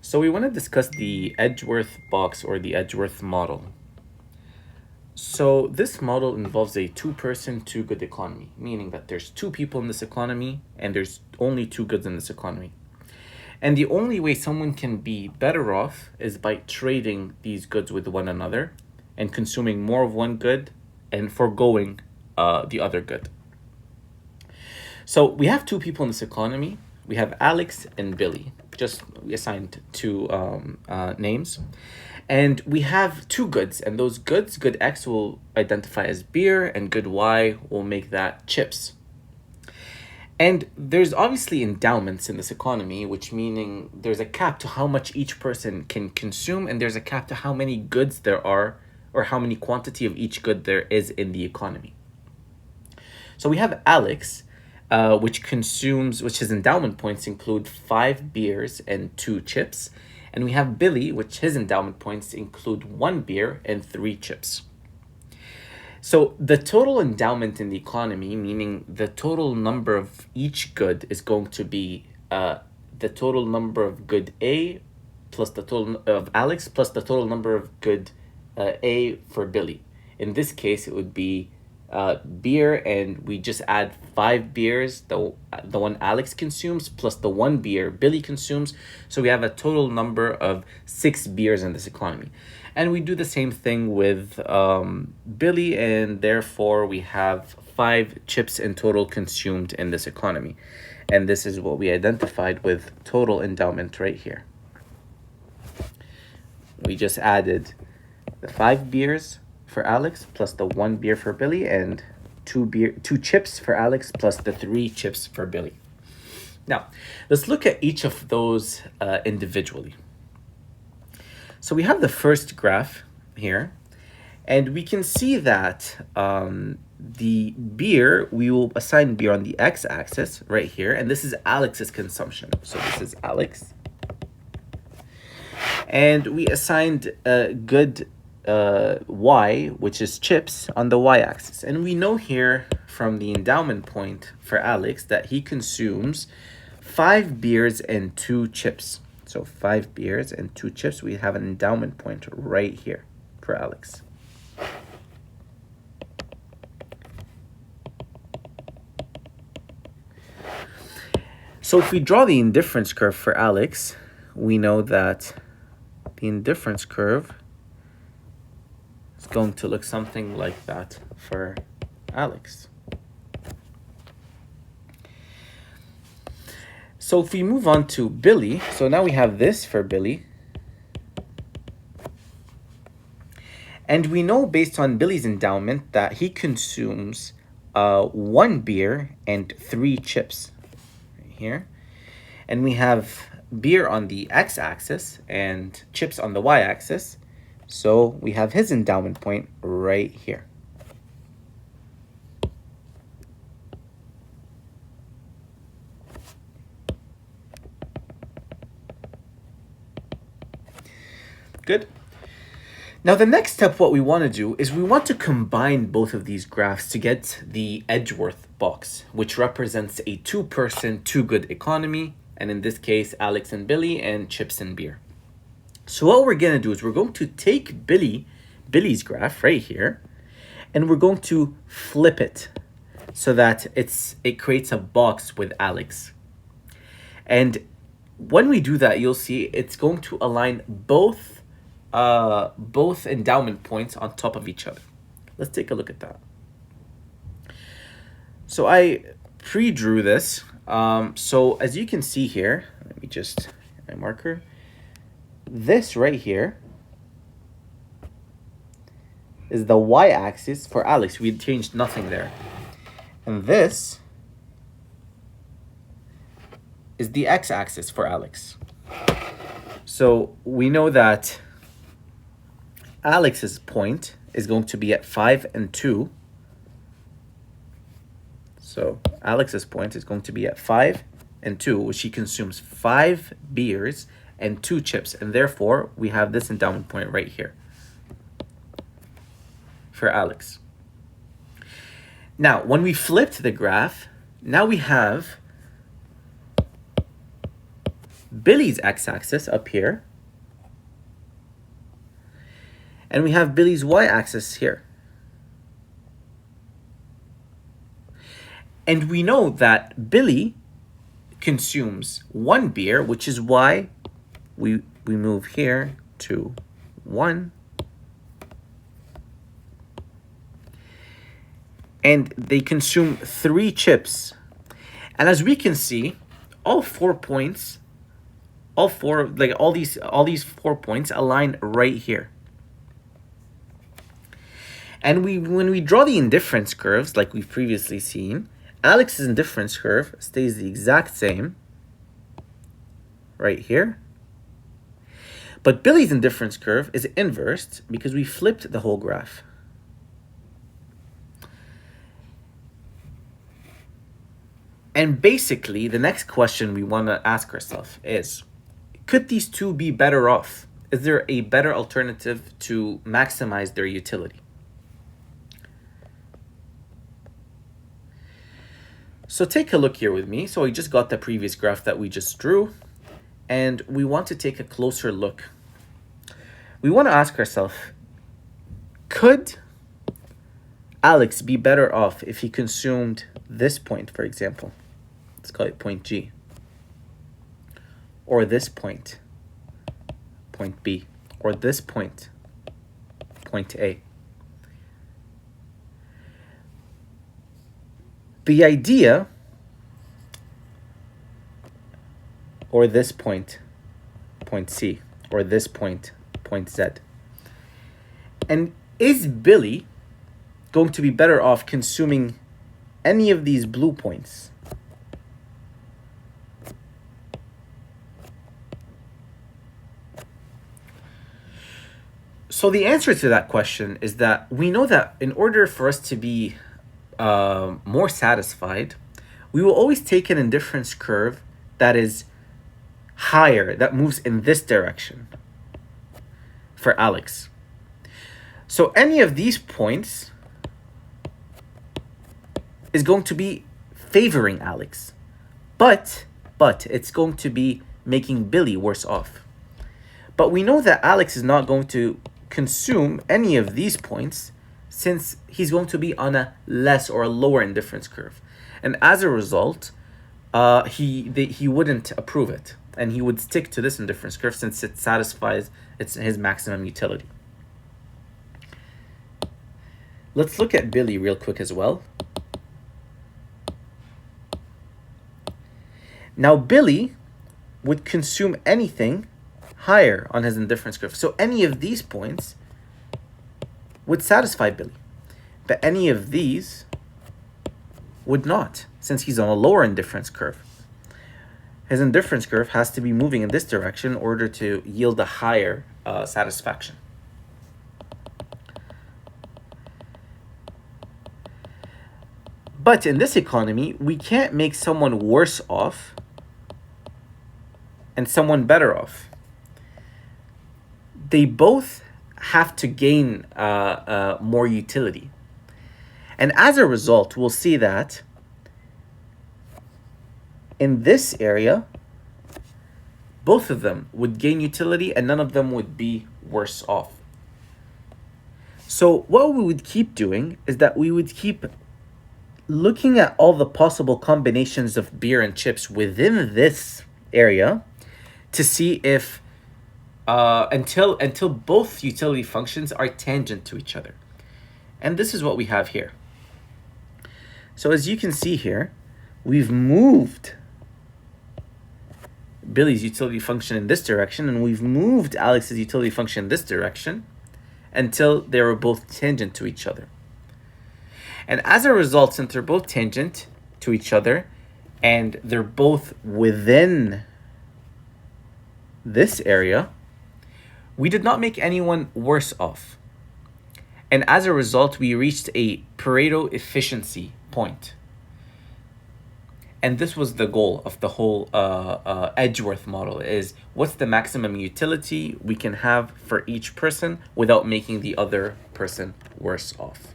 So we want to discuss the Edgeworth box or the Edgeworth model. So this model involves a two-person, two-good economy, meaning that there's two people in this economy and there's only two goods in this economy. And the only way someone can be better off is by trading these goods with one another and consuming more of one good and foregoing the other good. So we have two people in this economy. We have Alex and Billy. Just we assigned two names. And we have two goods. And those goods, good X will identify as beer, and good Y will make that chips. And there's obviously endowments in this economy, which meaning there's a cap to how much each person can consume, and there's a cap to how many goods there are, or how many quantity of each good there is in the economy. So we have Alex, which his endowment points include 5 beers and 2 chips. And we have Billy, which his endowment points include 1 beer and 3 chips. So the total endowment in the economy, meaning the total number of each good, is going to be the total number of good A plus the total of Alex plus the total number of good A for Billy. In this case, it would be beer, and we just add 5 beers, the one Alex consumes, plus the 1 beer Billy consumes. So we have a total number of 6 beers in this economy. And we do the same thing with Billy, and therefore we have 5 chips in total consumed in this economy. And this is what we identified with total endowment right here. We just added the 5 beers for Alex plus the 1 beer for Billy, and 2 chips for Alex plus the 3 chips for Billy. Now, let's look at each of those individually. So we have the first graph here, and we can see that the beer, we will assign beer on the x-axis right here, and this is Alex's consumption. So this is Alex. And we assigned good Y, which is chips, on the y-axis. And we know here from the endowment point for Alex that he consumes 5 beers and 2 chips. So 5 beers and 2 chips. We have an endowment point right here for Alex. So if we draw the indifference curve for Alex, we know that the indifference curve is going to look something like that for Alex. So if we move on to Billy, so now we have this for Billy. And we know based on Billy's endowment that he consumes 1 beer and 3 chips right here. And we have beer on the x-axis and chips on the y-axis. So we have his endowment point right here. Good. Now the next step, what we want to do is we want to combine both of these graphs to get the Edgeworth box, which represents a two-person, two-good economy, and in this case, Alex and Billy, and chips and beer. So what we're going to do is we're going to take Billy's graph right here, and we're going to flip it so that it creates a box with Alex. And when we do that, you'll see it's going to align both endowment points on top of each other. Let's take a look at that. So I pre-drew this. So as you can see here, let me just get my marker. This right here is the y-axis for Alex. We changed nothing there. And this is the x-axis for Alex. So we know that Alex's point is going to be at 5 and 2. So Alex's point is going to be at 5 and 2, which he consumes 5 beers and 2 chips. And therefore, we have this endowment point right here for Alex. Now, when we flipped the graph, now we have Billy's x-axis up here, and we have Billy's y-axis here. And we know that Billy consumes 1 beer, which is why we move here to 1. And they consume 3 chips. And as we can see, all 4 points, all these 4 points align right here. And when we draw the indifference curves, like we've previously seen, Alex's indifference curve stays the exact same right here. But Billy's indifference curve is inversed because we flipped the whole graph. And basically, the next question we want to ask ourselves is, could these two be better off? Is there a better alternative to maximize their utility? So take a look here with me. So I just got the previous graph that we just drew, and we want to take a closer look. We want to ask ourselves, could Alex be better off if he consumed this point, for example? Let's call it point G. Or this point, point B. Or this point, point A. The idea, or this point, point C, or this point, point Z. And is Billy going to be better off consuming any of these blue points? So the answer to that question is that we know that in order for us to be more satisfied, we will always take an indifference curve that is higher, that moves in this direction for Alex. So any of these points is going to be favoring Alex, but it's going to be making Billy worse off. But we know that Alex is not going to consume any of these points, since he's going to be on a less or a lower indifference curve. And as a result, he wouldn't approve it. And he would stick to this indifference curve since it satisfies his maximum utility. Let's look at Billy real quick as well. Now Billy would consume anything higher on his indifference curve. So any of these points would satisfy Billy, but any of these would not, since he's on a lower indifference curve. His indifference curve has to be moving in this direction in order to yield a higher satisfaction. But in this economy, we can't make someone worse off and someone better off. They both have to gain more utility. And as a result, we'll see that in this area, both of them would gain utility and none of them would be worse off. So what we would keep doing is that we would keep looking at all the possible combinations of beer and chips within this area to see if until both utility functions are tangent to each other. And this is what we have here. So as you can see here, we've moved Billy's utility function in this direction, and we've moved Alex's utility function in this direction until they were both tangent to each other. And as a result, since they're both tangent to each other and they're both within this area, we did not make anyone worse off. And as a result, we reached a Pareto efficiency point. And this was the goal of the whole Edgeworth model, is what's the maximum utility we can have for each person without making the other person worse off.